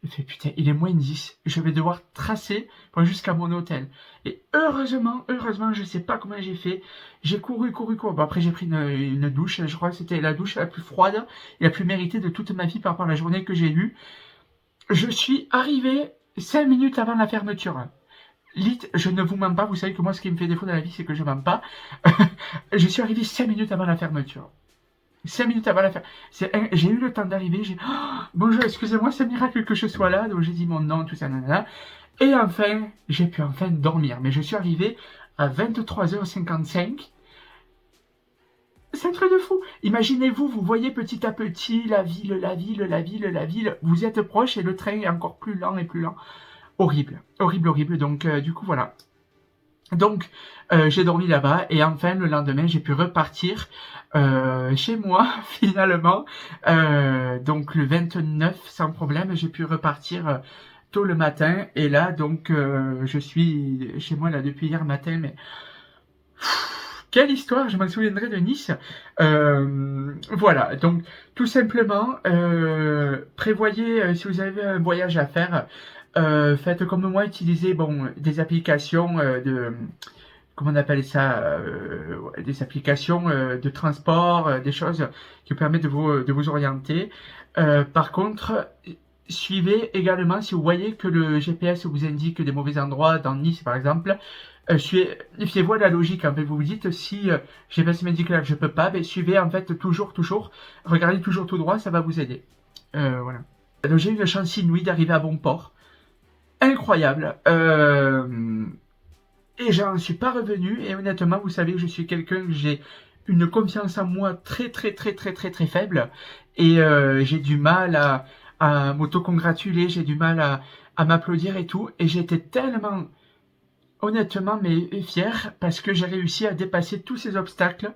Il fait putain, il est moins 10. Je vais devoir tracer pour jusqu'à mon hôtel. Et heureusement, je sais pas comment j'ai fait. J'ai couru. Bon, après j'ai pris une douche. Je crois que c'était la douche la plus froide et la plus méritée de toute ma vie par rapport à la journée que j'ai eue. Je suis arrivé 5 minutes avant la fermeture. Je ne vous mens pas, vous savez que moi ce qui me fait défaut dans la vie c'est que je mens pas. Je suis arrivé 5 minutes avant la fermeture. 5 minutes avant la fermeture. J'ai eu le temps d'arriver, bonjour, excusez-moi, c'est un miracle que je sois là, donc j'ai dit mon nom, tout ça, nanana. Et enfin, j'ai pu enfin dormir. Mais je suis arrivé à 23h55. C'est un truc de fou. Imaginez-vous, vous voyez petit à petit la ville. Vous êtes proche et le train est encore plus lent et plus lent. Horrible. Donc, du coup, voilà. Donc, j'ai dormi là-bas et enfin, le lendemain, j'ai pu repartir chez moi, finalement. Donc, le 29, sans problème, j'ai pu repartir tôt le matin. Et là, donc, je suis chez moi là depuis hier matin, mais... Quelle histoire, je m'en souviendrai de Nice. Voilà, donc tout simplement, prévoyez, si vous avez un voyage à faire, faites comme moi, utilisez des applications comment on appelle ça, des applications de transport, des choses qui vous permettent de vous orienter. Par contre, suivez également, si vous voyez que le GPS vous indique des mauvais endroits, dans Nice par exemple, fiez-vous à la logique. En fait, vous vous dites, si GPS m'indique là que je peux pas, ben, suivez en fait toujours, regardez toujours tout droit, ça va vous aider. Voilà. Donc j'ai eu une chance inouïe d'arriver à bon port. Incroyable. Et j'en suis pas revenu. Et honnêtement, vous savez que je suis quelqu'un que j'ai une confiance en moi très faible. Et j'ai du mal à m'autocongratuler, j'ai du mal à m'applaudir et tout. Et j'étais tellement, honnêtement, mais fier parce que j'ai réussi à dépasser tous ces obstacles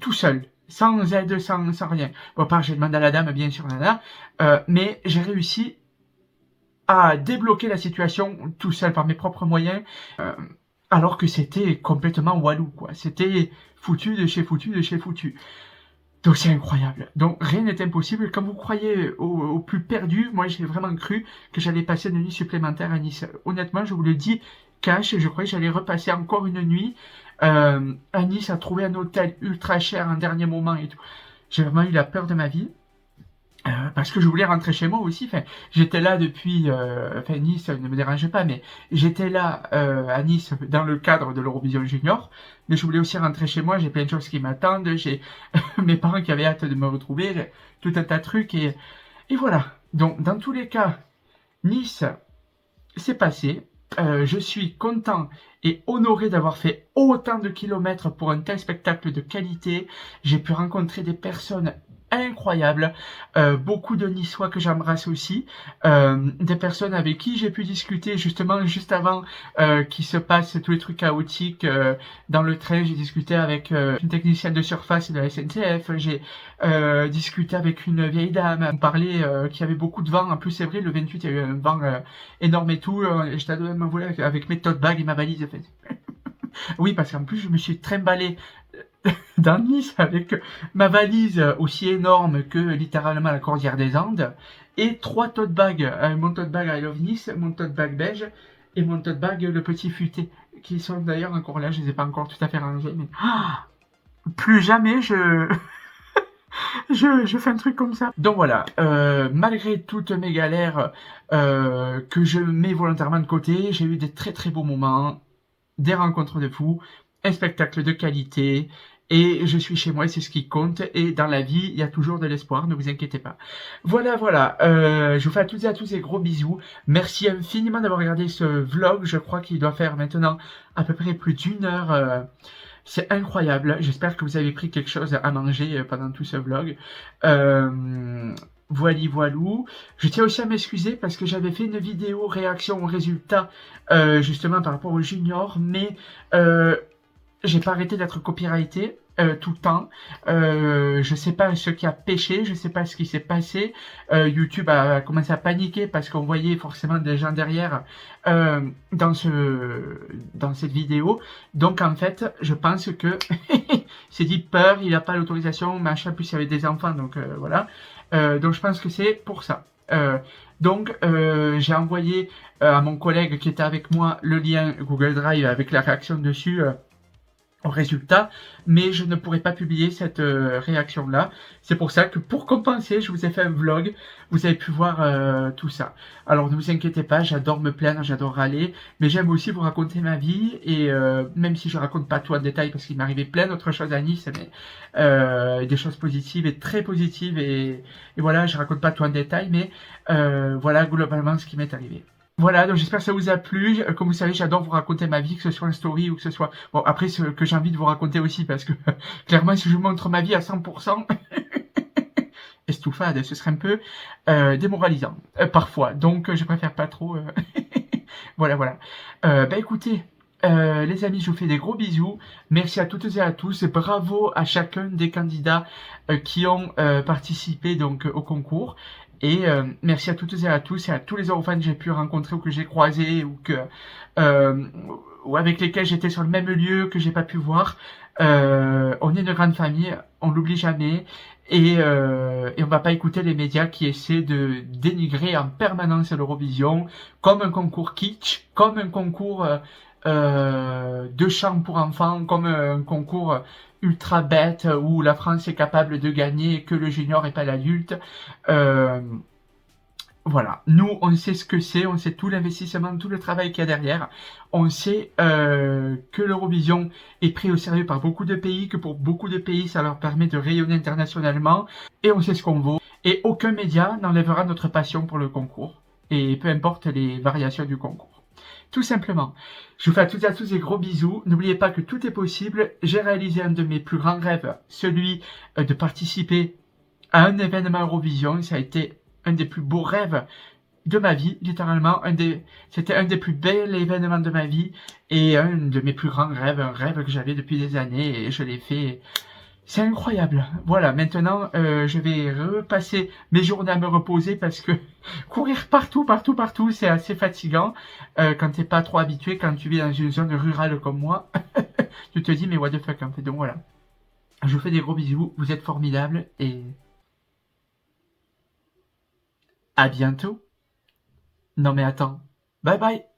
tout seul. Sans aide, sans rien. Bon, part, j'ai demandé à la dame, bien sûr, nana. Mais j'ai réussi à débloquer la situation tout seul par mes propres moyens, alors que c'était complètement walou, quoi. C'était foutu de chez foutu. Donc c'est incroyable. Donc rien n'est impossible. Quand vous croyez au plus perdu, moi j'ai vraiment cru que j'allais passer une nuit supplémentaire à Nice. Honnêtement, je vous le dis, cash, je croyais que j'allais repasser encore une nuit à Nice, à trouver un hôtel ultra cher en dernier moment et tout. J'ai vraiment eu la peur de ma vie. Parce que je voulais rentrer chez moi aussi. Enfin, j'étais là depuis... Nice ne me dérangeait pas, mais j'étais là à Nice dans le cadre de l'Eurovision Junior. Mais je voulais aussi rentrer chez moi. J'ai plein de choses qui m'attendent. J'ai mes parents qui avaient hâte de me retrouver. Tout un tas de trucs. Et voilà. Donc, dans tous les cas, Nice, c'est passé. Je suis content et honoré d'avoir fait autant de kilomètres pour un tel spectacle de qualité. J'ai pu rencontrer des personnes incroyable, beaucoup de Niçois que j'embrasse aussi, des personnes avec qui j'ai pu discuter justement juste avant qu'il se passe tous les trucs chaotiques dans le train. J'ai discuté avec une technicienne de surface de la SNCF, j'ai discuté avec une vieille dame, on parlait qu'il y avait beaucoup de vent. En plus c'est vrai, le 28 il y a eu un vent énorme et tout, j'étais à deux m'envoler avec mes tote bags et ma valise en fait. Oui, parce qu'en plus je me suis trimballé dans Nice avec ma valise aussi énorme que littéralement la cordillère des Andes et 3 tote bags, mon tote bag I Love Nice, mon tote bag beige et mon tote bag le petit futé, qui sont d'ailleurs encore là, je les ai pas encore tout à fait rangés, mais plus jamais je fais un truc comme ça. Donc voilà, malgré toutes mes galères que je mets volontairement de côté, j'ai eu des très beaux moments, des rencontres de fous, un spectacle de qualité, et je suis chez moi et c'est ce qui compte, et dans la vie, il y a toujours de l'espoir, ne vous inquiétez pas. Voilà, je vous fais à toutes et à tous des gros bisous, merci infiniment d'avoir regardé ce vlog, je crois qu'il doit faire maintenant à peu près plus d'1 heure, c'est incroyable, j'espère que vous avez pris quelque chose à manger pendant tout ce vlog. Voilou. Je tiens aussi à m'excuser parce que j'avais fait une vidéo réaction aux résultats justement par rapport au junior, mais j'ai pas arrêté d'être copyrighté. tout le temps. Je sais pas ce qui a pêché, je sais pas ce qui s'est passé. YouTube a commencé à paniquer parce qu'on voyait forcément des gens derrière dans cette vidéo. Donc en fait, je pense que c'est dit peur, il a pas l'autorisation, machin. Plus il y avait des enfants, donc voilà. Donc je pense que c'est pour ça. Donc j'ai envoyé à mon collègue qui était avec moi le lien Google Drive avec la réaction dessus au résultat, mais je ne pourrais pas publier cette réaction-là. C'est pour ça que pour compenser, je vous ai fait un vlog, vous avez pu voir tout ça. Alors ne vous inquiétez pas, j'adore me plaindre, j'adore râler, mais j'aime aussi vous raconter ma vie, et même si je raconte pas tout en détail, parce qu'il m'arrivait plein d'autres choses à Nice, mais des choses positives et très positives, et voilà, je raconte pas tout en détail, mais voilà globalement ce qui m'est arrivé. Voilà, donc j'espère que ça vous a plu. Comme vous savez, j'adore vous raconter ma vie, que ce soit en story ou que ce soit... Bon, après, ce que j'ai envie de vous raconter aussi, parce que clairement, si je vous montre ma vie à 100%, estouffade, ce serait un peu démoralisant, parfois. Donc, je préfère pas trop... voilà, voilà. Bah écoutez, les amis, je vous fais des gros bisous. Merci à toutes et à tous. Bravo à chacun des candidats qui ont participé donc au concours. Et merci à toutes et à tous et à tous les Eurofans que j'ai pu rencontrer ou que j'ai croisés ou avec lesquels j'étais sur le même lieu que j'ai pas pu voir. On est une grande famille, on l'oublie jamais, et on va pas écouter les médias qui essaient de dénigrer en permanence l'Eurovision comme un concours kitsch, comme un concours de chant pour enfants, comme un concours ultra bête où la France est capable de gagner et que le junior et pas l'adulte. Voilà, nous on sait ce que c'est, on sait tout l'investissement, tout le travail qu'il y a derrière. On sait que l'Eurovision est pris au sérieux par beaucoup de pays, que pour beaucoup de pays ça leur permet de rayonner internationalement, et on sait ce qu'on vaut. Et aucun média n'enlèvera notre passion pour le concours, et peu importe les variations du concours. Tout simplement. Je vous fais à toutes et à tous des gros bisous. N'oubliez pas que tout est possible. J'ai réalisé un de mes plus grands rêves, celui de participer à un événement Eurovision. Ça a été un des plus beaux rêves de ma vie, littéralement. C'était un des plus bels événements de ma vie et un de mes plus grands rêves, un rêve que j'avais depuis des années et je l'ai fait. C'est incroyable. Voilà, maintenant, je vais repasser mes journées à me reposer parce que courir partout, c'est assez fatigant quand t'es pas trop habitué, quand tu vis dans une zone rurale comme moi. Tu te dis, mais what the fuck, en fait. Donc voilà. Je vous fais des gros bisous, vous êtes formidables et à bientôt. Non mais attends. Bye bye.